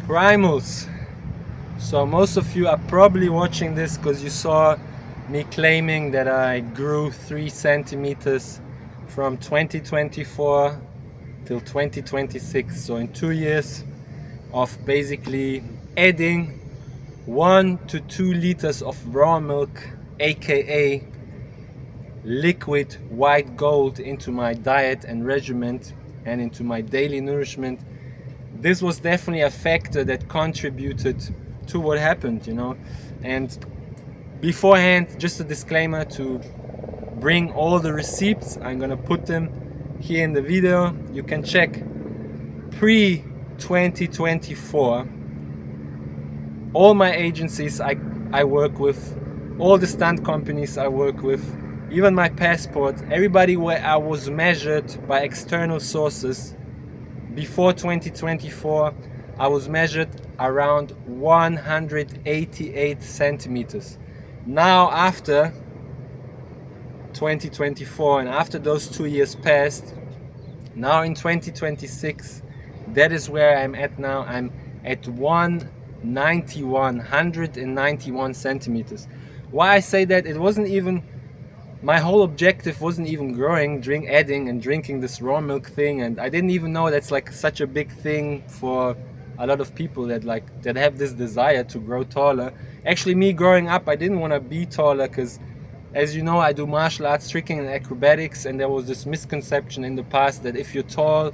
Primals. So most of you are probably watching this because you saw me claiming that I grew 3 centimeters from 2024 till 2026. So in 2 years of basically adding 1 to 2 liters of raw milk, aka liquid white gold, into my diet and regimen and into my daily nourishment. This was definitely a factor that contributed to what happened, And beforehand, just a disclaimer to bring all the receipts. I'm gonna put them here in the video. You can check pre 2024 all my agencies I work with, all the stunt companies I work with, even my passport, everybody where I was measured by external sources. Before 2024, I was measured around 188 centimeters. Now, after 2024 and after those 2 years passed, now in 2026, that is where I'm at now. I'm at 191 centimeters. Why I say that, it wasn't even, my whole objective wasn't even growing, adding and drinking this raw milk thing, and I didn't even know that's like such a big thing for a lot of people that have this desire to grow taller. Actually, me growing up, I didn't want to be taller because, as you know, I do martial arts, tricking and acrobatics, and there was this misconception in the past that if you're tall,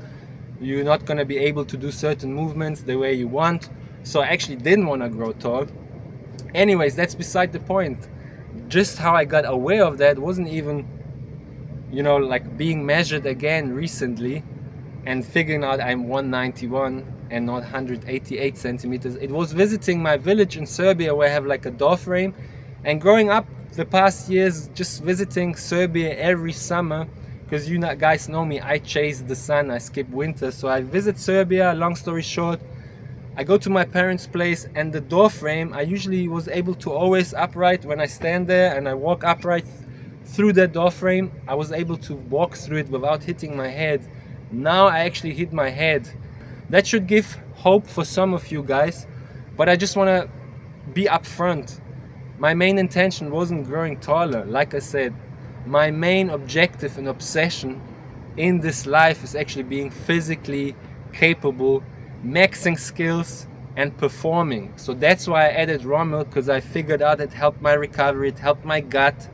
you're not going to be able to do certain movements the way you want. So I actually didn't want to grow tall. Anyways, that's beside the point. Just how I got aware of that wasn't even, like being measured again recently and figuring out I'm 191 and not 188 centimeters. It was visiting my village in Serbia where I have like a door frame, and growing up the past years, just visiting Serbia every summer, because you guys know me, I chase the sun, I skip winter. So I visit Serbia, long story short, I go to my parents' place, and the door frame, I usually was able to always upright when I stand there and I walk upright through that door frame. I was able to walk through it without hitting my head. Now I actually hit my head. That should give hope for some of you guys, but I just want to be upfront. My main intention wasn't growing taller. Like I said, my main objective and obsession in this life is actually being physically capable, maxing skills and performing. So that's why I added raw milk, because I figured out it helped my recovery, it helped my gut.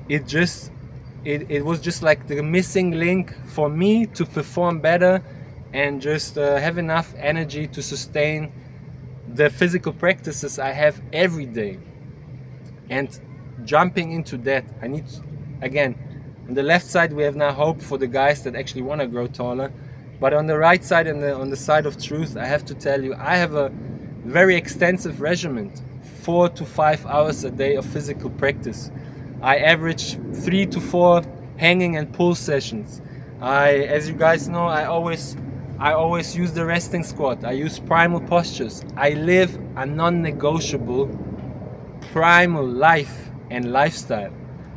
It was just like the missing link for me to perform better and just have enough energy to sustain the physical practices I have every day. And jumping into that, I need, again, on the left side we have now hope for the guys that actually want to grow taller. But on the right side and on the side of truth, I have to tell you, I have a very extensive regimen, 4 to 5 hours a day of physical practice. I average 3 to 4 hanging and pull sessions. As you guys know, I always use the resting squat. I use primal postures. I live a non-negotiable primal life and lifestyle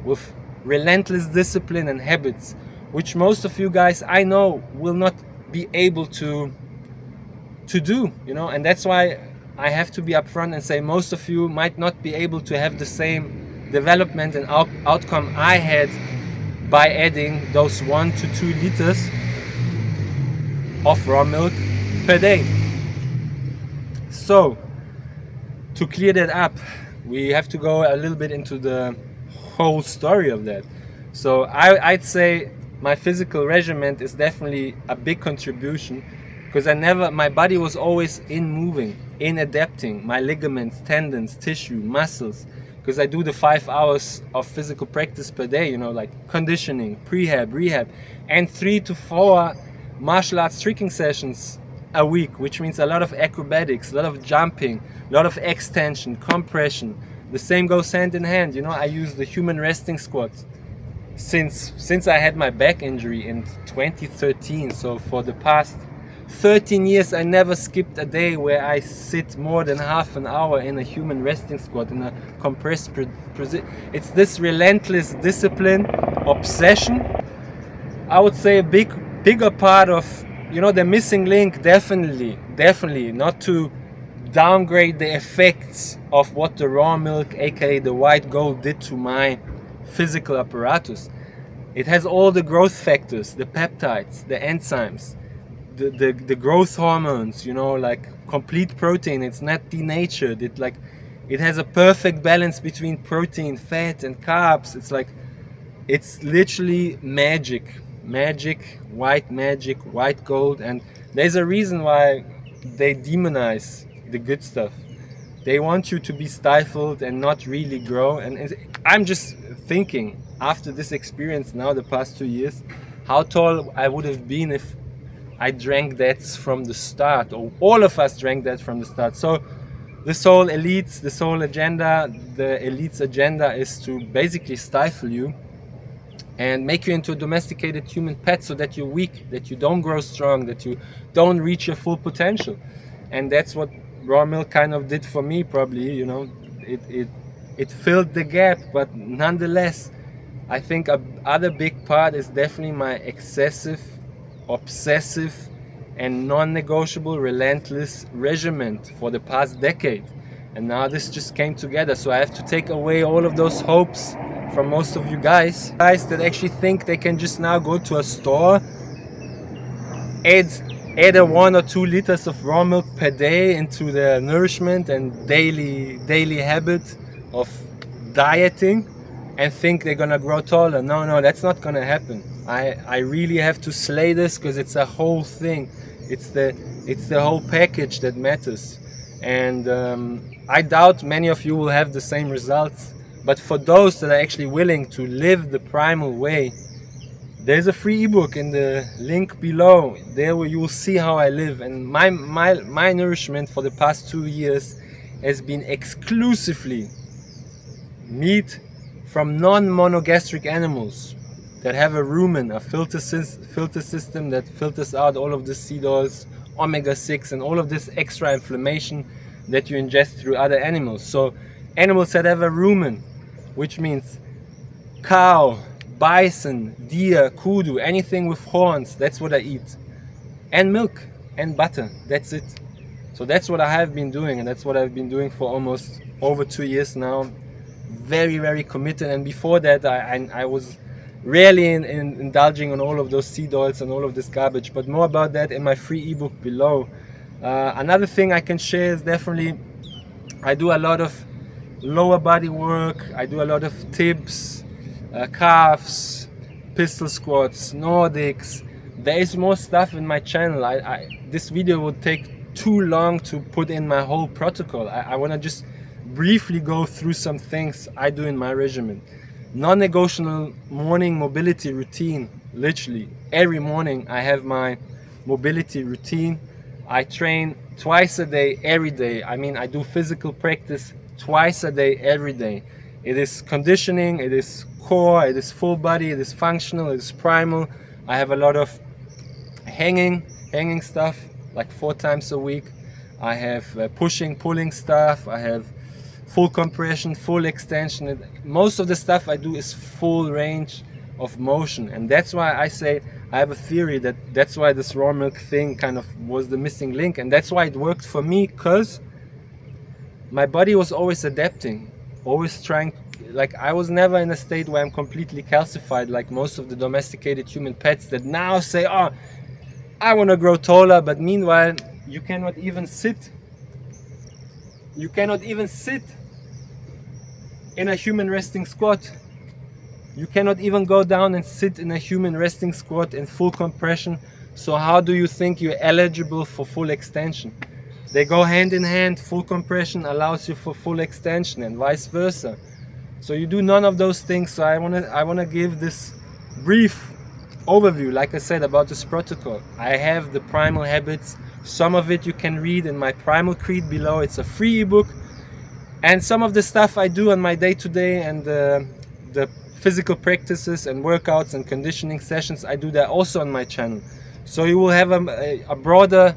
with relentless discipline and habits, which most of you guys I know will not be able to do, and that's why I have to be upfront and say most of you might not be able to have the same development and outcome I had by adding those 1 to 2 liters of raw milk per day. So to clear that up, we have to go a little bit into the whole story of that. So I'd say my physical regimen is definitely a big contribution, because my body was always in moving, in adapting, my ligaments, tendons, tissue, muscles, because I do the 5 hours of physical practice per day, like conditioning, prehab, rehab, and 3 to 4 martial arts tricking sessions a week, which means a lot of acrobatics, a lot of jumping, a lot of extension, compression. The same goes hand in hand. I use the human resting squat since I had my back injury in 2013. So for the past 13 years, I never skipped a day where I sit more than half an hour in a human resting squat, in a compressed position. It's this relentless discipline, obsession. I would say a bigger part of, the missing link, definitely, not to downgrade the effects of what the raw milk, aka the white gold, did to my physical apparatus. It has all the growth factors, the peptides, the enzymes, the growth hormones, you know, like complete protein. It's not denatured. It has a perfect balance between protein, fat, and carbs. It's literally magic, white gold. And there's a reason why they demonize the good stuff. They want you to be stifled and not really grow. And I'm just thinking, after this experience now, the past 2 years, how tall I would have been if I drank that from the start, or all of us drank that from the start. So this whole agenda, the elite's agenda is to basically stifle you and make you into a domesticated human pet, so that you're weak, that you don't grow strong, that you don't reach your full potential. And that's what raw milk kind of did for me, probably, you know. It filled the gap, but nonetheless, I think other big part is definitely my excessive, obsessive, and non-negotiable, relentless regimen for the past decade. And now this just came together, so I have to take away all of those hopes from most of you guys that actually think they can just now go to a store, add a 1 or 2 liters of raw milk per day into their nourishment and daily habit of dieting, and think they're gonna grow taller. No, that's not gonna happen. I really have to slay this, because it's a whole thing. It's the whole package that matters. And I doubt many of you will have the same results. But for those that are actually willing to live the primal way, there's a free ebook in the link below. There where you will see how I live. And my nourishment for the past 2 years has been exclusively meat from non-monogastric animals that have a rumen, a filter system that filters out all of the seed oils, omega-6, and all of this extra inflammation that you ingest through other animals. So animals that have a rumen, which means cow, bison, deer, kudu, anything with horns, that's what I eat. And milk and butter, that's it. So that's what I have been doing, and that's what I've been doing for almost over 2 years now. Very, very committed. And before that, I was rarely indulging on all of those seed oils and all of this garbage, but more about that in my free ebook below. Another thing I can share is definitely I do a lot of lower body work. I do a lot of tips, calves, pistol squats, Nordics. There is more stuff in my channel. This video would take too long to put in my whole protocol. I want to just briefly go through some things I do in my regimen. Non-negotiable morning mobility routine. Literally every morning I have my mobility routine. I train twice a day, every day. I mean, I do physical practice twice a day, every day. It is conditioning, it is core, it is full body, it is functional, it is primal. I have a lot of hanging stuff, like 4 times a week. I have pushing, pulling stuff. I have full compression, full extension. Most of the stuff I do is full range of motion, and that's why I say I have a theory that's why this raw milk thing kind of was the missing link, and that's why it worked for me, because my body was always adapting, always trying. Like, I was never in a state where I'm completely calcified like most of the domesticated human pets that now say, oh, I want to grow taller, but meanwhile you cannot even sit in a human resting squat. You cannot even go down and sit in a human resting squat in full compression. So how do you think you're eligible for full extension? They go hand in hand. Full compression allows you for full extension, and vice versa. So you do none of those things. So I wanna give this brief overview, like I said, about this protocol. I have the primal habits. Some of it you can read in my Primal Creed below. It's a free ebook. And some of the stuff I do on my day-to-day and the physical practices and workouts and conditioning sessions, I do that also on my channel. So you will have a broader,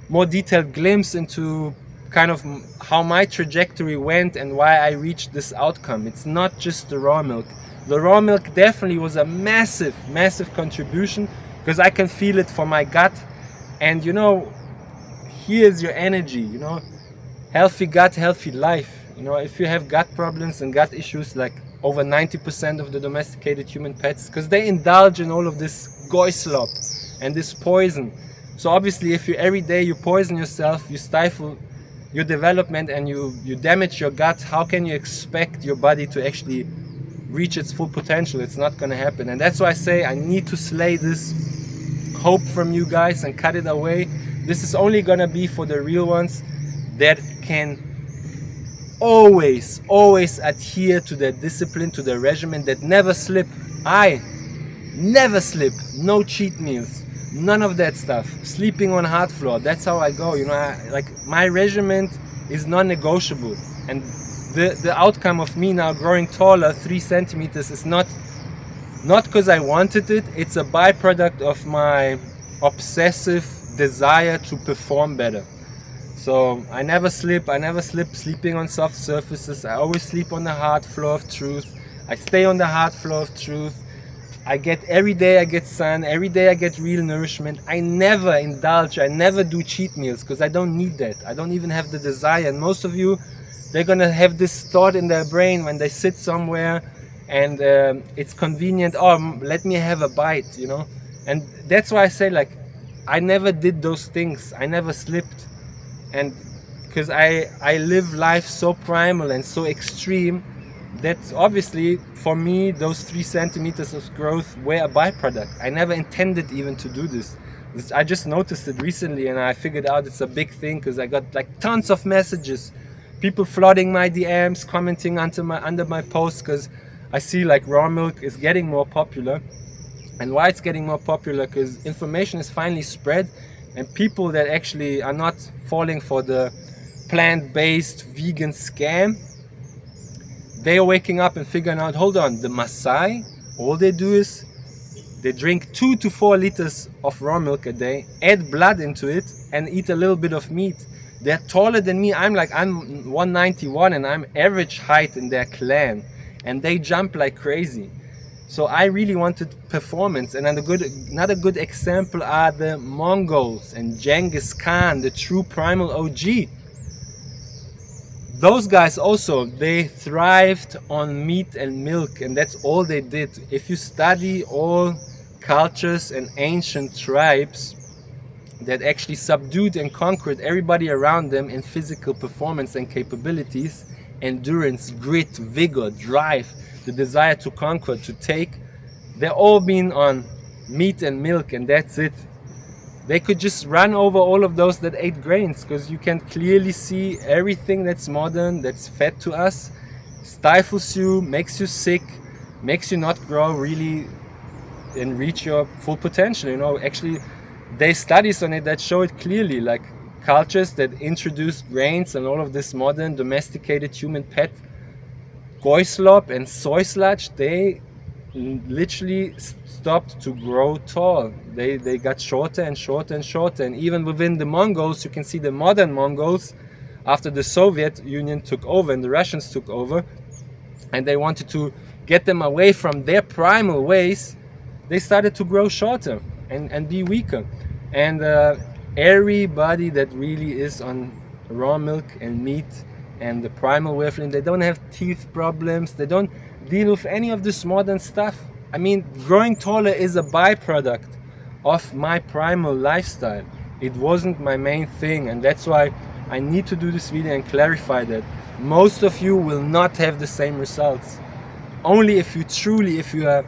more detailed glimpse into kind of how my trajectory went and why I reached this outcome. It's not just the raw milk. The raw milk definitely was a massive contribution, because I can feel it for my gut. And you know, here's your energy, you know. healthy gut, healthy life. You know, if you have gut problems and gut issues, like over 90% of the domesticated human pets, because they indulge in all of this goy slop and this poison. So obviously, if you every day you poison yourself, you stifle your development and you damage your gut, how can you expect your body to actually reach its full potential? It's not going to happen. And that's why I say I need to slay this hope from you guys and cut it away. This is only going to be for the real ones that can always adhere to their discipline, to their regimen, that never slip. I never slip. No cheat meals, none of that stuff. Sleeping on hard floor, that's how I go. You know, like my regimen is non-negotiable. And the outcome of me now growing taller 3 centimeters is not because I wanted it. It's a byproduct of my obsessive desire to perform better. So I never slip sleeping on soft surfaces. I always sleep on the hard floor of truth. I stay on the hard floor of truth. Every day I get sun, every day I get real nourishment. I never indulge, I never do cheat meals because I don't need that. I don't even have the desire. And most of you, they're gonna have this thought in their brain when they sit somewhere and it's convenient. Oh, let me have a bite, you know. And that's why I say, like, I never did those things. I never slipped. And because I live life so primal and so extreme that obviously for me those 3 centimeters of growth were a byproduct. I never intended even to do this. I just noticed it recently and I figured out it's a big thing because I got like tons of messages, people flooding my DMs, commenting under my posts, because I see like raw milk is getting more popular. And why it's getting more popular? Because information is finally spread and people that actually are not falling for the plant-based vegan scam, they are waking up and figuring out, hold on, the Maasai, all they do is they drink 2 to 4 liters of raw milk a day, add blood into it and eat a little bit of meat. They're taller than me. I'm 191 and I'm average height in their clan and they jump like crazy. So I really wanted performance. And another good example are the Mongols and Genghis Khan, the true primal OG. Those guys also, they thrived on meat and milk, and that's all they did. If you study all cultures and ancient tribes that actually subdued and conquered everybody around them in physical performance and capabilities, endurance, grit, vigor, drive, the desire to conquer, to take, they're all been on meat and milk, and that's it. They could just run over all of those that ate grains, because you can clearly see everything that's modern, that's fed to us, stifles you, makes you sick, makes you not grow really and reach your full potential. You know, actually, there's studies on it that show it clearly. Like cultures that introduced grains and all of this modern domesticated human pet goy slop and soy sludge, they literally stopped to grow tall. They got shorter and shorter and shorter. And even within the Mongols, you can see the modern Mongols, after the Soviet Union took over and the Russians took over, and they wanted to get them away from their primal ways, they started to grow shorter and be weaker. And everybody that really is on raw milk and meat and the primal way of living, they don't have teeth problems, they don't deal with any of this modern stuff. I mean, growing taller is a byproduct of my primal lifestyle. It wasn't my main thing, and that's why I need to do this video and clarify that most of you will not have the same results. Only if you truly, if you're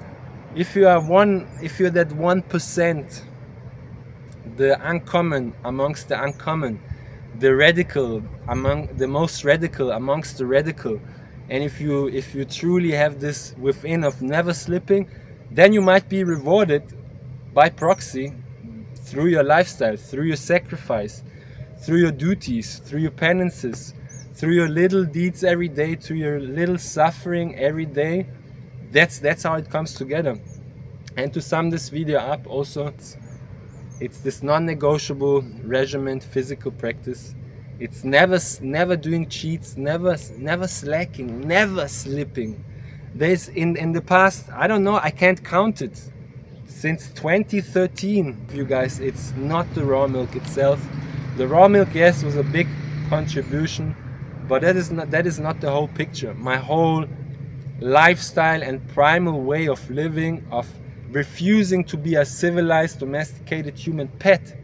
that 1%, the uncommon amongst the uncommon, the radical among the most radical amongst the radical, and if you truly have this within of never slipping, then you might be rewarded by proxy through your lifestyle, through your sacrifice, through your duties, through your penances, through your little deeds every day, through your little suffering every day. That's how it comes together. And to sum this video up also, it's this non-negotiable regimen, physical practice. It's never doing cheats, never slacking, never slipping. There's in the past, I don't know, I can't count it, since 2013, you guys, it's not the raw milk itself. The raw milk, yes, was a big contribution, but that is not the whole picture. My whole lifestyle and primal way of living, of refusing to be a civilized, domesticated human pet,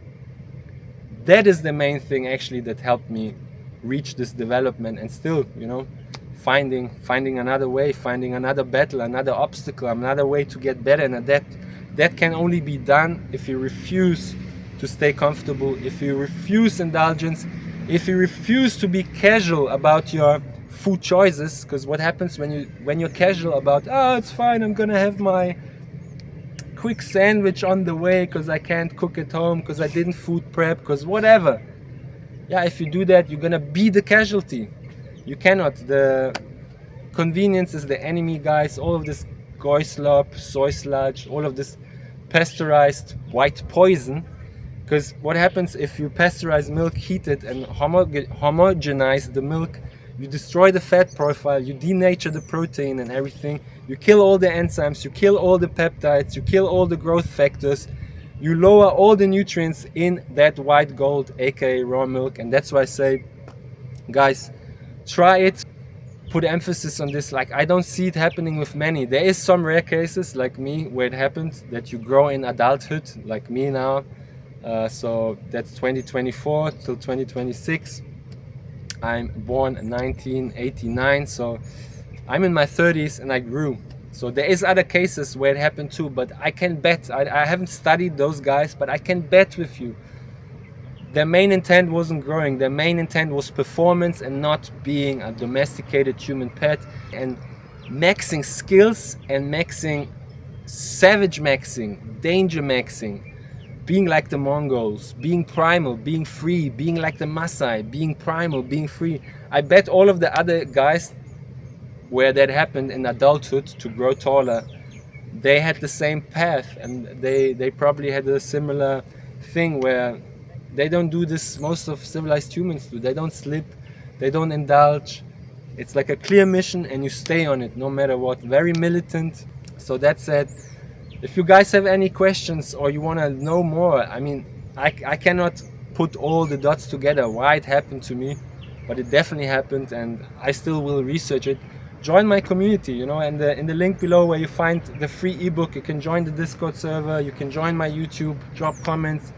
that is the main thing actually that helped me reach this development, and still, finding another way, finding another battle, another obstacle, another way to get better and adapt. That can only be done if you refuse to stay comfortable, if you refuse indulgence, if you refuse to be casual about your food choices. Because what happens when you're casual about, oh, it's fine, I'm gonna have my quick sandwich on the way because I can't cook at home, because I didn't food prep, because whatever. Yeah, if you do that, you're gonna be the casualty. You cannot. The convenience is the enemy, guys. All of this goy slop, soy sludge, all of this pasteurized white poison. Because what happens if you pasteurize milk, heat it, and homogenize the milk? You destroy the fat profile, you denature the protein and everything. You kill all the enzymes, you kill all the peptides, you kill all the growth factors. You lower all the nutrients in that white gold, aka raw milk. And that's why I say, guys, try it. Put emphasis on this. Like, I don't see it happening with many. There is some rare cases like me where it happens that you grow in adulthood, like me now. So that's 2024 till 2026. I'm born in 1989, so I'm in my 30s and I grew. So there is other cases where it happened too, but I can bet, I haven't studied those guys, but I can bet with you, their main intent wasn't growing. Their main intent was performance and not being a domesticated human pet, and maxing skills and maxing, savage maxing, danger maxing, being like the Mongols, being primal, being free, being like the Maasai, being primal, being free. I bet all of the other guys where that happened in adulthood to grow taller, they had the same path, and they probably had a similar thing where they don't do this most of civilized humans do. They don't slip, they don't indulge. It's like a clear mission and you stay on it no matter what. Very militant. So that said, if you guys have any questions or you want to know more, I mean, I cannot put all the dots together why it happened to me, but it definitely happened, and I still will research it. Join my community, and in the link below where you find the free ebook, you can join the Discord server, you can join my YouTube, drop comments,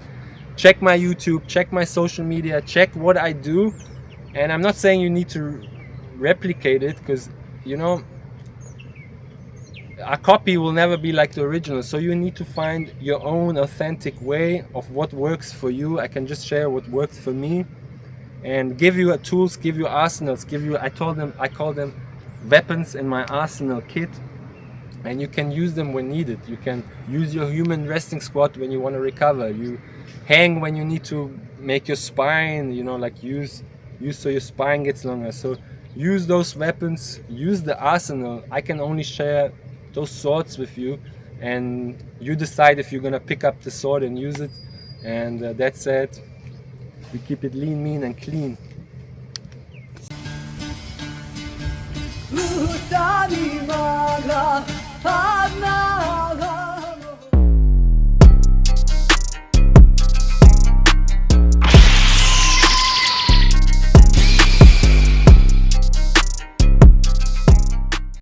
check my YouTube, check my social media, check what I do. And I'm not saying you need to replicate it, because a copy will never be like the original. So you need to find your own authentic way of what works for you. I can just share what worked for me and give you tools, give you arsenals, I call them weapons in my arsenal kit, and you can use them when needed. You can use your human resting squat when you want to recover. You hang when you need to make your spine, like use so your spine gets longer. So use those weapons, use the arsenal. I can only share those swords with you, and you decide if you're gonna pick up the sword and use it. And that said, we keep it lean, mean and clean. Ustani magra, padna